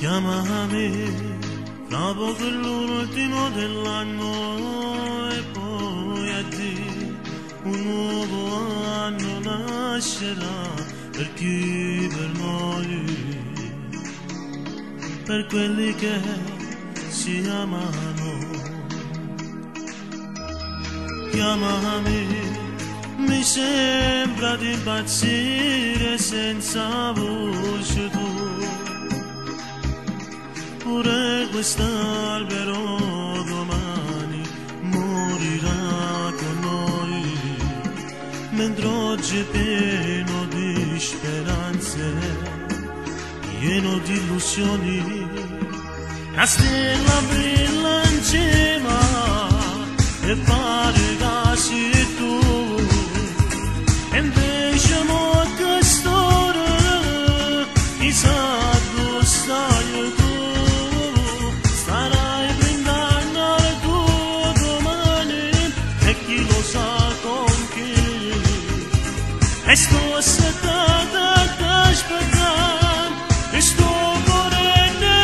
Chiamami fra poco l'ultimo dell'anno e poi addio, un nuovo anno nascerà per chi per noi, per quelli che si amano. Chiamami, mi sembra di impazzire senza voce tu. Pure quest'albero domani morirà con noi, mentre oggi è pieno di speranze, pieno di illusioni. La stella brilla in cima e pare che sei tu, e invece molto storia, chissà dove stai tu. E sto assetata t'aspettando, e sto morendo,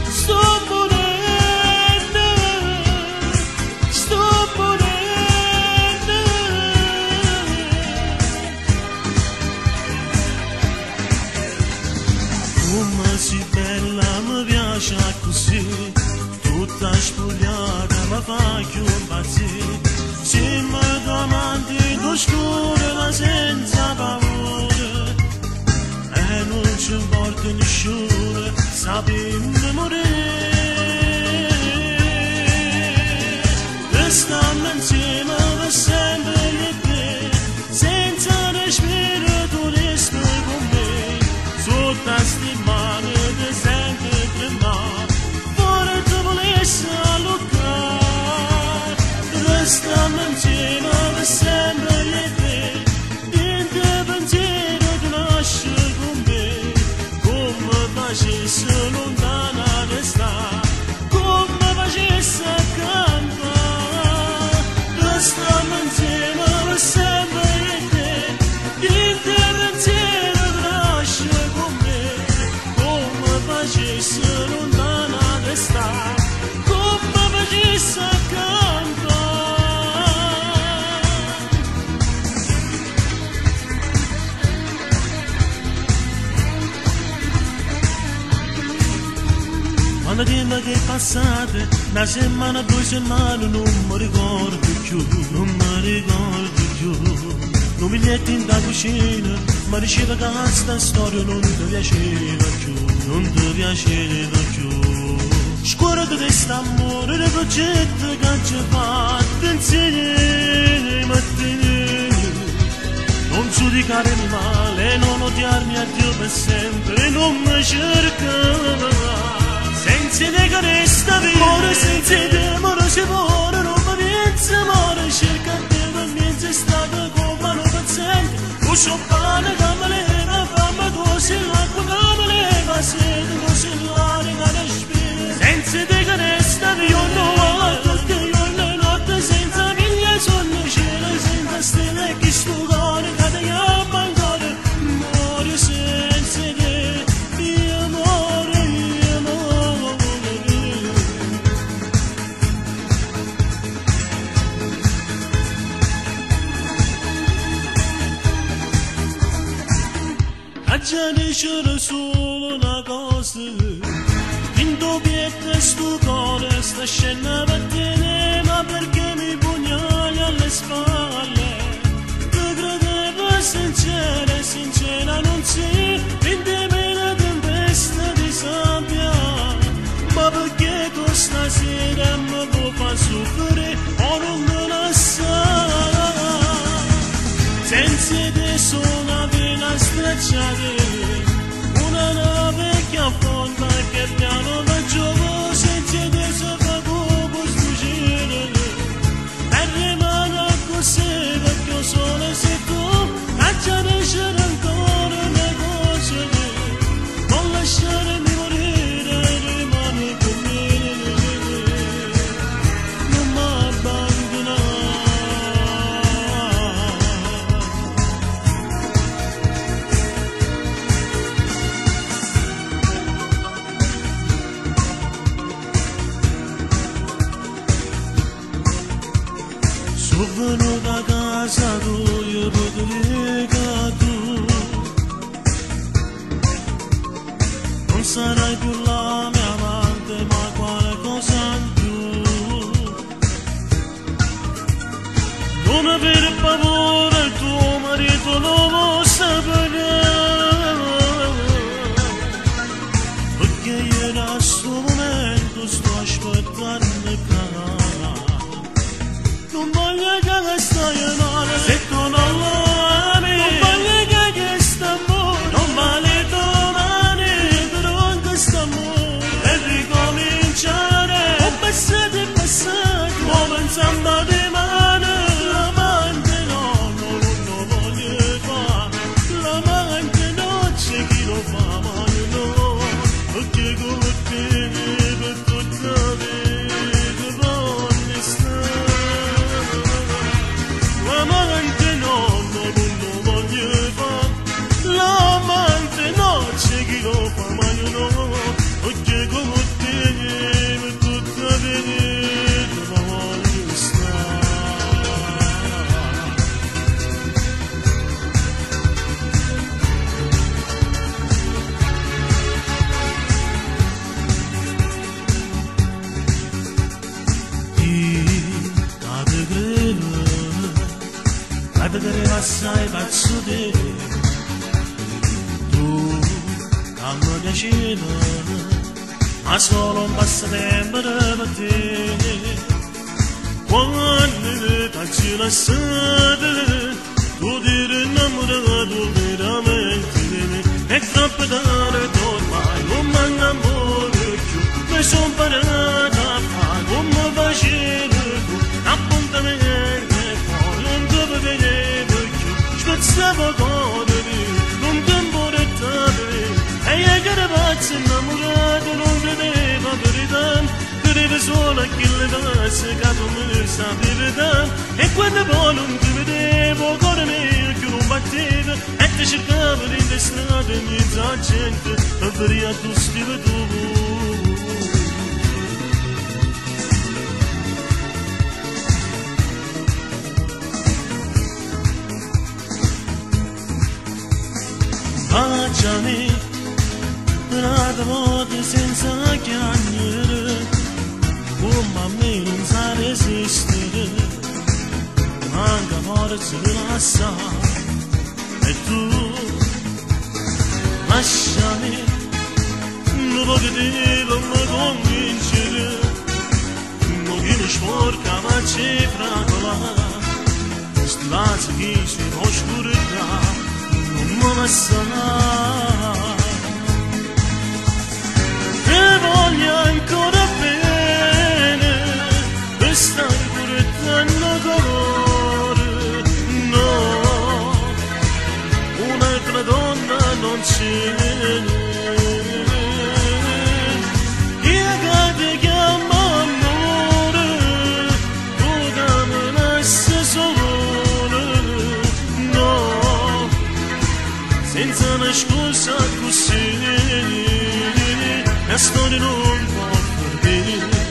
sto morendo, sto morendo. Come sei bella, mi piace così, tutta spogliata, mi fa più impazzire. Se mi domandi l'oscuro ma senza paura, e non ci importa nessuno, sapendo morire. Restiamo insieme per sempre io e te, senza respiro tu resti con me, sotto a sti mani ti senti tremare, fuori tu volessi allocare. Restiamo insieme per sempre io e te, niente pensiero tu nasci con me, come facessi lontana restare, come facessi accanto. Restiamo insieme per sempre io e te, niente pensiero tu nasci con me, come facessi lontana restare, come facessi accanto. Quando tempo che è passato, una settimana, 2 settimane, non mi ricordo più, non mi ricordo più. Non mi metti in da cucina, ma diceva che questa storia non ti piaceva più, non ti piaceva più. Scordati di quest'amore, del progetto che ci ha fatto insieme a te. Non giudicare male, non odiarmi a Dio per sempre, non mi cercare. Senza te che resta vivo, amore senza te, amore si muore, non mi pensa, amore cerca te, per me sei stato come non paziente, tu so pane che mi leva, fammi tu sei l'acqua che mi leva, sete, tu sei l'aria che respira, senza te che resta vivo, non ho tutte le notte, senza mille sonni, cielo, senza stelle, chi sto cuore, che ti chiama ancora, muore senza te. Già dicere solo una cosa, in tuo piede sto cuore sta scena per te, ma perché mi pugnali alle spalle? Ti credevo sincera, sincera non sei, in te me la tempesta di sabbia, ma perché tu stasera mi vuoi far soffrire o non me la sai? Senza te sono una vena stracciata, una nave che affonda che piano va giù, senza te si fa come sfuggire, e rimane sarai più la mia amante, ma quale cosa in più? Non avere paura, il tuo marito lo vuoi sapere, perché era a sto momento sto aspettando il canale. Non voglio che stai male, se tu non lo ami, non voglio che sta amore, non vale domani, però anche sta amore, e ricominciare, ho passato e passato, ho pensato di mano, l'amante no, non lo voglio fare, l'amante no, c'è chi lo fa, ma io no, perché come te, per tutta la vita voglio stare. L'amante no, non lo voglio fare, l'amante no, c'è chi lo fa, ma io no, perché come te per tutta la vita voglio stare. Ti vedere assai pazzo te, tu che mi piaceva, ma solo un passatempo per te. Quando t'hai lasciato, tu ti eri innamorato veramente di me, è troppo tardi ormai, non mi innamoro più, mi sono imparato a fare come facevi tu, appuntamento e poi non ti vedevo più, spezzavo con me, non tempo rettare, e io che ero pazzo innamorato non credeva verità, credevo solo a chi le passe che tu mi sapevi dare, e quando poi non ti vedevo cuore mio che non batteva, e ti cercavo in le strade in mezzo a gente, e per tu scrivi tu. Baciami una volta senza chiacchiere, come a me non sa resistere, manca forza di lasciare, e tu lasciami, non voglio dirlo, mi convincere, non che mi sporca ma c'è fragola, stivazzi che si può oscurità. Mamma sa, te voglio ancora bene, per stare pure tanto colore, no, un'altra donna non c'è, io che ti chiamo amore, tu che mi lasci solo, no, senza una scusa così, la storia non può perdere.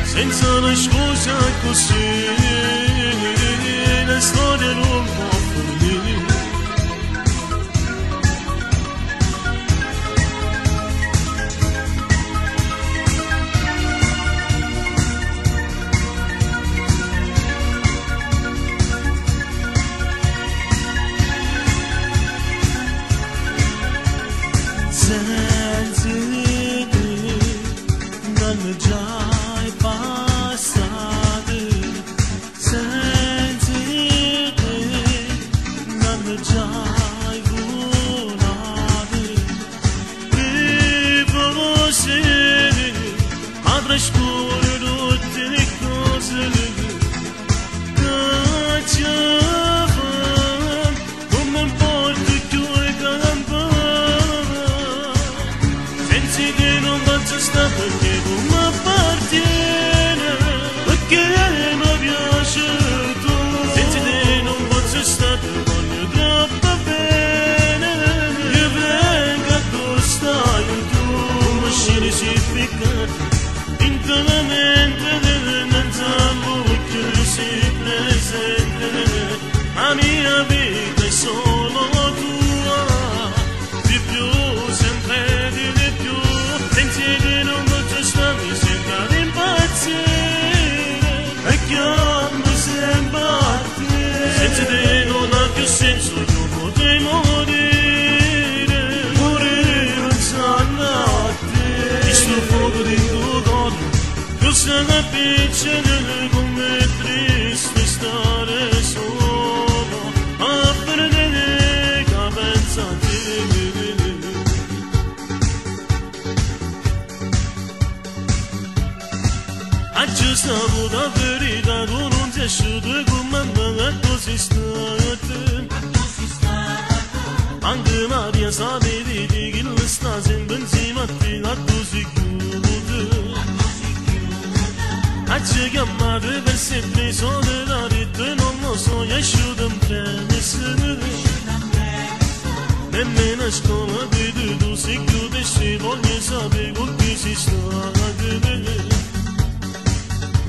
Senza una scusa così, la storia non può perdere. Trascorre tutte le cose che ci fanno, non mi importa più e campana, senza che non faccio stare perché non mi appartiene, perché mi piace tu, senza te non faccio stare, voglio troppo bene, io vengo a tu stai tu, ma scegli si ficca. Intimamente nel zambo che si presente, la mia vita è solo tua, di più sempre di piacere come triste stare solo a perdere che pensa a te. Acı savuda verità non si asciude come mangato si state. Anche Maria sapevi che il sta sempre insieme a te, a tu si chiude. Acı chiamate per sempre solidarietà, non lo so, io asciude un premesse. Nemmeno a scuola di tu si chiude, se voglio sapere con chi si sta.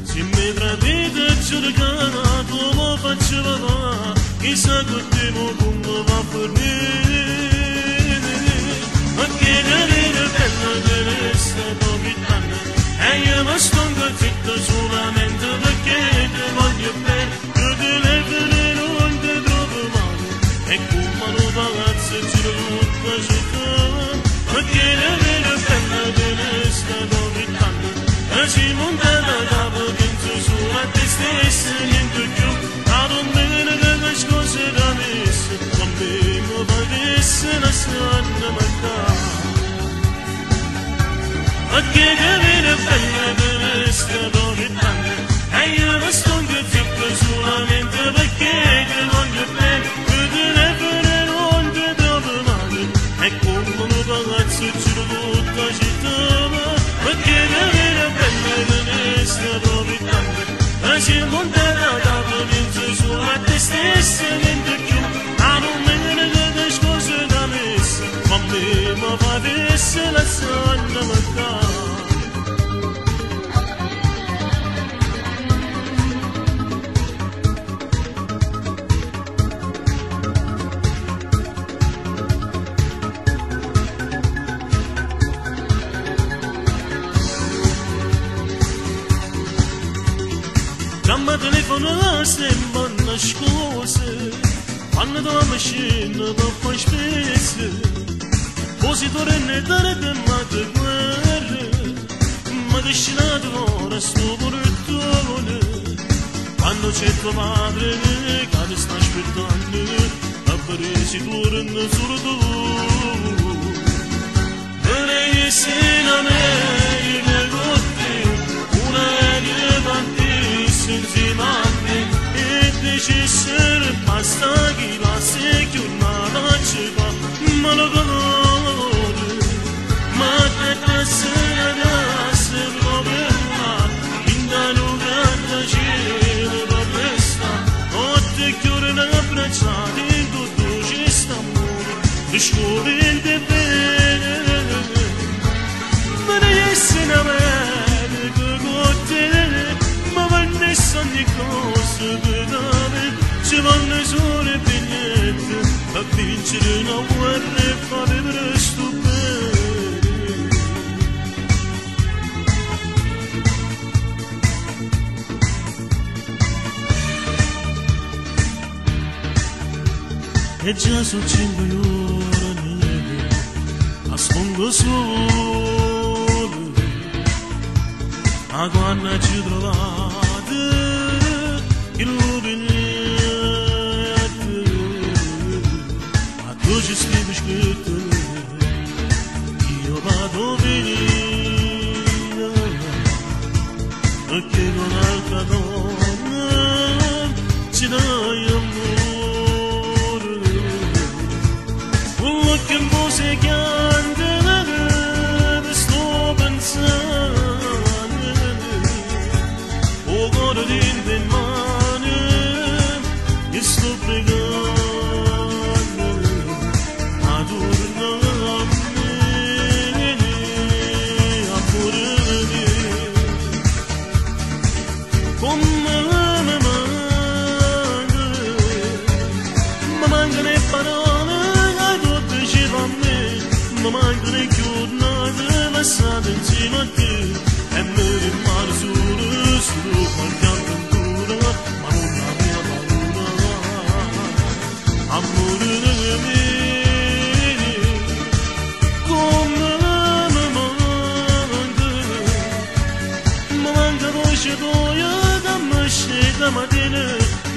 Se mi tradite cercato lo faccio va, chissà che tempo come va per me. Ma che vedere bella deve essere capitana, e io mi stanco zitta solamente perché ti voglio bene, che te le vere non ti trovo male, e come un palazzo ci tutta città. Ma che vedere bella deve essere capitana, e ci monta da capo a te stessa niente più, a non bene che le cose da messe, con me mi valesse la sanna mancare. Ma che viene bella deve essere lontana, e io non sto che zitto solamente perché ti voglio bene, che te ne frega non ti trovo male, e come un palazzo ci tutta città. Ma che viene bella deve essere lontana, ci monterà da provincia su a te stessa niente più, a non vedere che le cose da messa, ma me mi fa avesse la sanna mancare. Chiama telefono sembra una scusa, quando la macchina va poi spessa, così torna da te guerra, ma destinato ora sto portone, quando c'è tua madre che ti sta aspettando, appare si torna solo tu, per essere a me con te, una insieme a me e decidere basta che la sei una ci va ma lo valore ma te sera se lo bella in da lunga gira la festa o te chiude la abbracciata in tutto ci sta amore scuola di bene ma ne essere a me con te ogni cosa per dare ci vanno solo per niente a vincere una guerra e fare presto bene. E già sono 5 ore a sfondo solo ma quando ci trovate il lubiglietto a tu ci scrivi scritto io vado via perché con altra donna ci dai amore quello che musica chiante sto pensando o godo di mani e sto pregando passate insieme a te e mi rimane solo qualche avventura ma non la mia paura amore mio come mi manca mattina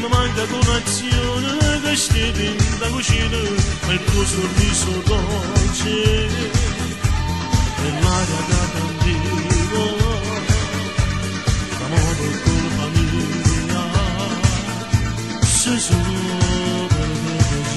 mi manca colazione che stedi da cucina ma il tuo sorriso dolce e l'aria da bambino l'amore e colpa mia sei solo per vedere.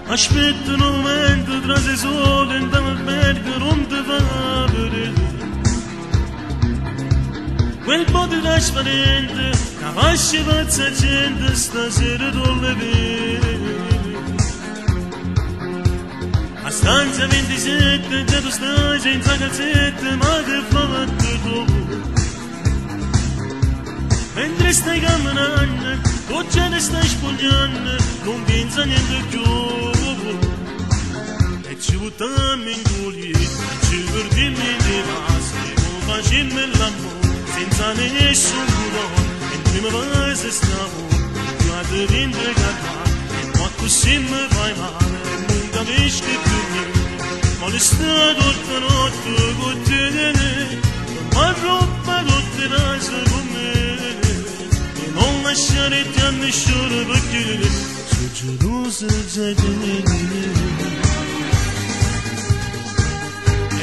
Aspetta un momento tra se sole e andiamo a perdere non ti fa vedere quel po' di trasparente che faccia pazza gente stasera dove vedi a stanza 27 già tu stai senza calzette ma che fate tu mentre stai camminando tu già ne stai spogliando non pensa niente più e ci buttiamo in guglie ci perdiamo di base non facciamo l'amore senza nessun dolore e prima fase stavo più a te vinde cacca e ma così mi fai male non capisci più niente ma le sta tutta notte con te ma roba tutte rase con me e non lasciare ti a nessuno perché sono gelosa già di me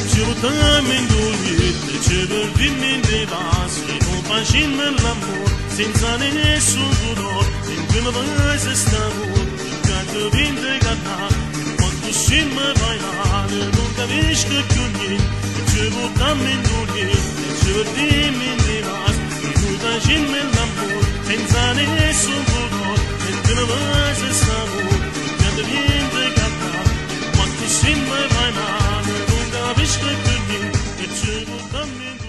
ci buttiamo in guglie ci perdiamo in vasi non facciamo l'amore senza nessun dolore in prima fase stavo cercando di integrare quanto si mi fai male non capisco più niente ci buttiamo in guglie ci perdiamo in vasi non facciamo l'amore senza nessun dolore in prima fase stavo cercando di integrare quanto si mi fai male non capisco più niente e ci buttiamo in